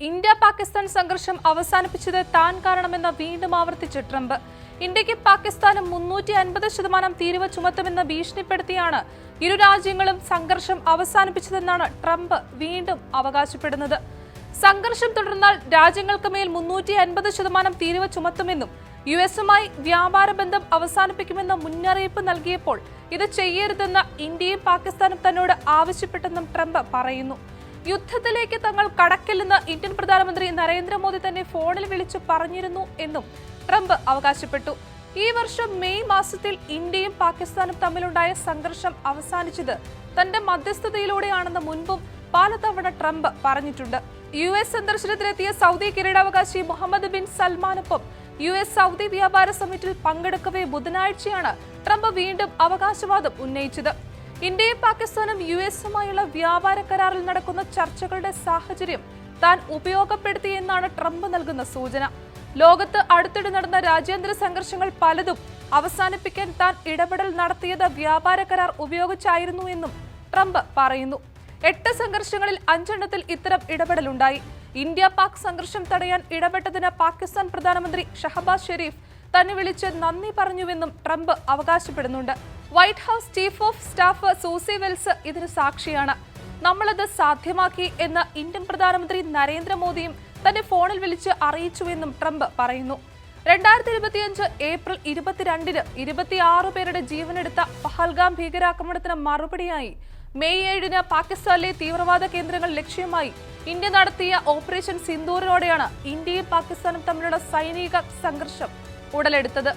India Pakistan സംഘർഷം അവസാനിപ്പിച്ചത് താൻ കാരണമെന്ന് വീണ്ടും ആവർത്തിച്ച് ട്രംപ്. ഇന്ത്യക്ക് പാകിസ്ഥാനും 350% തീരുവ ചുമത്തുമെന്ന് ഭീഷണിപ്പെടുത്തിയാണ് ഇരു രാജ്യങ്ങളും സംഘർഷം അവസാനിപ്പിച്ചതെന്നാണ് ട്രംപ് വീണ്ടും അവകാശപ്പെടുന്നത്. സംഘർഷം തുടർന്നാൽ രാജ്യങ്ങൾക്ക് മേൽ 350% തീരുവ ചുമത്തുമെന്നും യുഎസുമായി വ്യാപാര ബന്ധം അവസാനിപ്പിക്കുമെന്ന മുന്നറിയിപ്പ് നൽകിയപ്പോൾ ഇത് ചെയ്യരുതെന്ന് ഇന്ത്യയും പാകിസ്ഥാനും തന്നോട് ആവശ്യപ്പെട്ടെന്നും ട്രംപ് പറയുന്നു. യുദ്ധത്തിലേക്ക് തങ്ങൾ കടക്കില്ലെന്ന് ഇന്ത്യൻ പ്രധാനമന്ത്രി നരേന്ദ്രമോദി തന്നെ ഫോണിൽ വിളിച്ചു പറഞ്ഞിരുന്നു എന്നും ട്രംപ് അവകാശപ്പെട്ടു. ഈ വർഷം മെയ് മാസത്തിൽ ഇന്ത്യയും പാകിസ്ഥാനും തമ്മിലുണ്ടായ സംഘർഷം അവസാനിച്ചത് തന്റെ മധ്യസ്ഥതയിലൂടെയാണെന്ന് മുൻപും പലതവണ ട്രംപ് പറഞ്ഞിട്ടുണ്ട്. യുഎസ് സന്ദർശനത്തിലെത്തിയ സൗദി കിരീടാവകാശി മുഹമ്മദ് ബിൻ സൽമാനൊപ്പം യുഎസ് സൗദി വ്യാപാര സമ്മിറ്റിൽ പങ്കെടുക്കവേ ബുധനാഴ്ചയാണ് ട്രംപ് വീണ്ടും അവകാശവാദം ഉന്നയിച്ചത്. ഇന്ത്യയും പാകിസ്ഥാനും യുഎസുമായുള്ള വ്യാപാര കരാറിൽ നടക്കുന്ന ചർച്ചകളുടെ സാഹചര്യം താൻ ഉപയോഗപ്പെടുത്തിയെന്നാണ് ട്രംപ് നൽകുന്ന സൂചന. ലോകത്ത് അടുത്തിടെ നടന്ന രാജ്യാന്തര സംഘർഷങ്ങൾ പലതും അവസാനിപ്പിക്കാൻ താൻ ഇടപെടൽ നടത്തിയത് വ്യാപാര കരാർ ഉപയോഗിച്ചായിരുന്നു എന്നും ട്രംപ് പറയുന്നു. 8 സംഘർഷങ്ങളിൽ 5 എണ്ണത്തിൽ ഇത്തരം ഇടപെടലുണ്ടായി. ഇന്ത്യ പാക് സംഘർഷം തടയാൻ ഇടപെട്ടതിന് പാകിസ്ഥാൻ പ്രധാനമന്ത്രി ഷഹബാസ് ഷെരീഫ് തന്നെ വിളിച്ച് നന്ദി പറഞ്ഞുവെന്നും ട്രംപ് അവകാശപ്പെടുന്നുണ്ട്. White House chief of staff Susie Wiles ഇതിന് സാക്ഷിയാണ്. നമ്മളത് സാധ്യമാക്കി എന്ന് ഇന്ത്യൻ പ്രധാനമന്ത്രി നരേന്ദ്രമോദിയും തന്റെ ഫോണിൽ വിളിച്ച് അറിയിച്ചുവെന്നും ട്രംപ് പറയുന്നു. 2025 ഏപ്രിൽ 22-ന് 26 പേരുടെ ജീവനെടുത്ത പഹൽഗാം ഭീകരാക്രമണത്തിന് മറുപടിയായി മെയ് 7-ന് പാകിസ്ഥാനിലെ തീവ്രവാദ കേന്ദ്രങ്ങൾ ലക്ഷ്യമായി ഇന്ത്യ നടത്തിയ ഓപ്പറേഷൻ സിന്ദൂറിനോടെയാണ് ഇന്ത്യയും പാകിസ്ഥാനും തമ്മിലുള്ള സൈനിക സംഘർഷം ഉടലെടുത്തത്.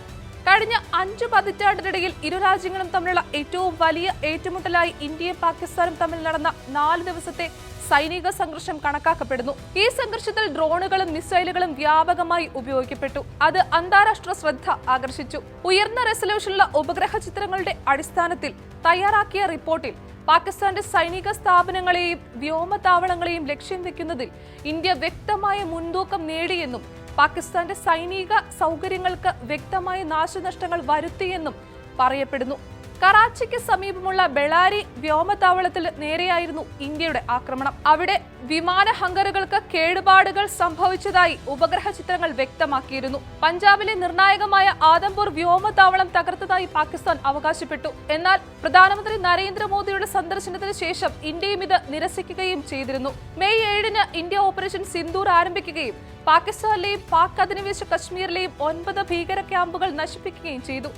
കഴിഞ്ഞ 5 പതിറ്റാണ്ടിനിടയിൽ ഇരു രാജ്യങ്ങളും തമ്മിലുള്ള ഏറ്റവും വലിയ ഏറ്റുമുട്ടലായി ഇന്ത്യയും പാകിസ്ഥാനും തമ്മിൽ നടന്ന 4 ദിവസത്തെ സൈനിക സംഘർഷം കണക്കാക്കപ്പെടുന്നു. ഈ സംഘർഷത്തിൽ ഡ്രോണുകളും മിസൈലുകളും വ്യാപകമായി ഉപയോഗിക്കപ്പെട്ടു. അത് അന്താരാഷ്ട്ര ശ്രദ്ധ ആകർഷിച്ചു. ഉയർന്ന റെസല്യൂഷനുള്ള ഉപഗ്രഹ ചിത്രങ്ങളുടെ അടിസ്ഥാനത്തിൽ തയ്യാറാക്കിയ റിപ്പോർട്ടിൽ പാകിസ്ഥാന്റെ സൈനിക സ്ഥാപനങ്ങളെയും വ്യോമതാവളങ്ങളെയും ലക്ഷ്യം വെക്കുന്നതിൽ ഇന്ത്യ വ്യക്തമായ മുൻതൂക്കം നേടിയെന്നും പാകിസ്ഥാന്റെ സൈനിക സൗകര്യങ്ങൾക്ക് വ്യക്തമായ നാശനഷ്ടങ്ങൾ വരുത്തിയെന്നും പറയപ്പെടുന്നു. കറാച്ചിക്ക് സമീപമുള്ള ബെളാരി വ്യോമതാവളത്തിൽ നേരെയായിരുന്നു ഇന്ത്യയുടെ ആക്രമണം. അവിടെ വിമാന ഹംഗറുകൾക്ക് കേടുപാടുകൾ സംഭവിച്ചതായി ഉപഗ്രഹ ചിത്രങ്ങൾ വ്യക്തമാക്കിയിരുന്നു. പഞ്ചാബിലെ നിർണായകമായ ആദംപൂർ വ്യോമതാവളം തകർത്തതായി പാകിസ്ഥാൻ അവകാശപ്പെട്ടു. എന്നാൽ പ്രധാനമന്ത്രി നരേന്ദ്രമോദിയുടെ സന്ദർശനത്തിന് ശേഷം ഇന്ത്യയും ഇത് നിരസിക്കുകയും ചെയ്തിരുന്നു. മെയ് 7-ന് ഇന്ത്യ ഓപ്പറേഷൻ സിന്ദൂർ ആരംഭിക്കുകയും പാകിസ്ഥാനിലെയും പാക് അധിനിവേശ കശ്മീരിലെയും 9 ഭീകര ക്യാമ്പുകൾ നശിപ്പിക്കുകയും ചെയ്തു.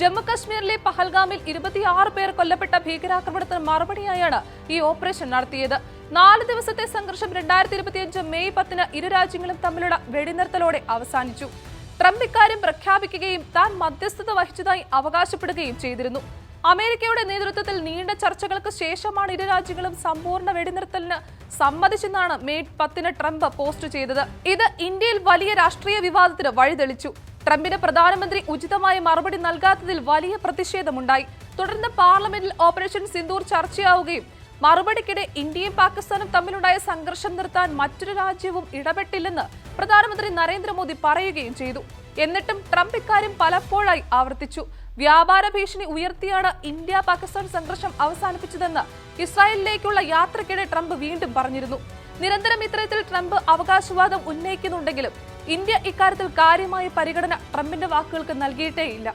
ജമ്മു കശ്മീരിലെ പഹൽഗാമിൽ 26 പേർ കൊല്ലപ്പെട്ട ഭീകരാക്രമണത്തിന് മറുപടിയായാണ് ഈ ഓപ്പറേഷൻ നടത്തിയത്. 4 ദിവസത്തെ സംഘർഷം 2025 മെയ് 10-ന് ഇരു രാജ്യങ്ങളും തമ്മിലുള്ള വെടിനിർത്തലോടെ അവസാനിച്ചു. ട്രംപ് ഇക്കാര്യം പ്രഖ്യാപിക്കുകയും താൻ മധ്യസ്ഥത വഹിച്ചതായി അവകാശപ്പെടുകയും ചെയ്തിരുന്നു. അമേരിക്കയുടെ നേതൃത്വത്തിൽ നീണ്ട ചർച്ചകൾക്ക് ശേഷമാണ് ഇരു രാജ്യങ്ങളും സമ്പൂർണ്ണ വെടിനിർത്തലിന് സമ്മതിച്ചെന്നാണ് മെയ് 10-ന് ട്രംപ് പോസ്റ്റ് ചെയ്തത്. ഇത് ഇന്ത്യയിൽ വലിയ രാഷ്ട്രീയ വിവാദത്തിന് വഴിതെളിച്ചു. ട്രംപിന് പ്രധാനമന്ത്രി ഉചിതമായ മറുപടി നൽകാത്തതിൽ വലിയ പ്രതിഷേധമുണ്ടായി. തുടർന്ന് പാർലമെന്റിൽ ഓപ്പറേഷൻ സിന്ദൂർ ചർച്ചയാവുകയും മറുപടിക്കിടെ ഇന്ത്യയും പാകിസ്ഥാനും തമ്മിലുണ്ടായ സംഘർഷം നിർത്താൻ മറ്റൊരു രാജ്യവും ഇടപെട്ടില്ലെന്ന് പ്രധാനമന്ത്രി നരേന്ദ്രമോദി പറയുകയും ചെയ്തു. എന്നിട്ടും ട്രംപ് ഇക്കാര്യം പലപ്പോഴായി ആവർത്തിച്ചു. വ്യാപാര ഭീഷണി ഉയർത്തിയാണ് ഇന്ത്യ പാകിസ്ഥാൻ സംഘർഷം അവസാനിപ്പിച്ചതെന്ന് ഇസ്രായേലിലേക്കുള്ള യാത്രക്കിടെ ട്രംപ് വീണ്ടും പറഞ്ഞിരുന്നു. നിരന്തരം ഇത്തരത്തിൽ ട്രംപ് അവകാശവാദം ഉന്നയിക്കുന്നുണ്ടെങ്കിലും ഇന്ത്യ ഇക്കാര്യത്തിൽ കാര്യമായ പരിഗണന ട്രംപിന്റെ വാക്കുകൾക്ക് നൽകിയിട്ടേയില്ല.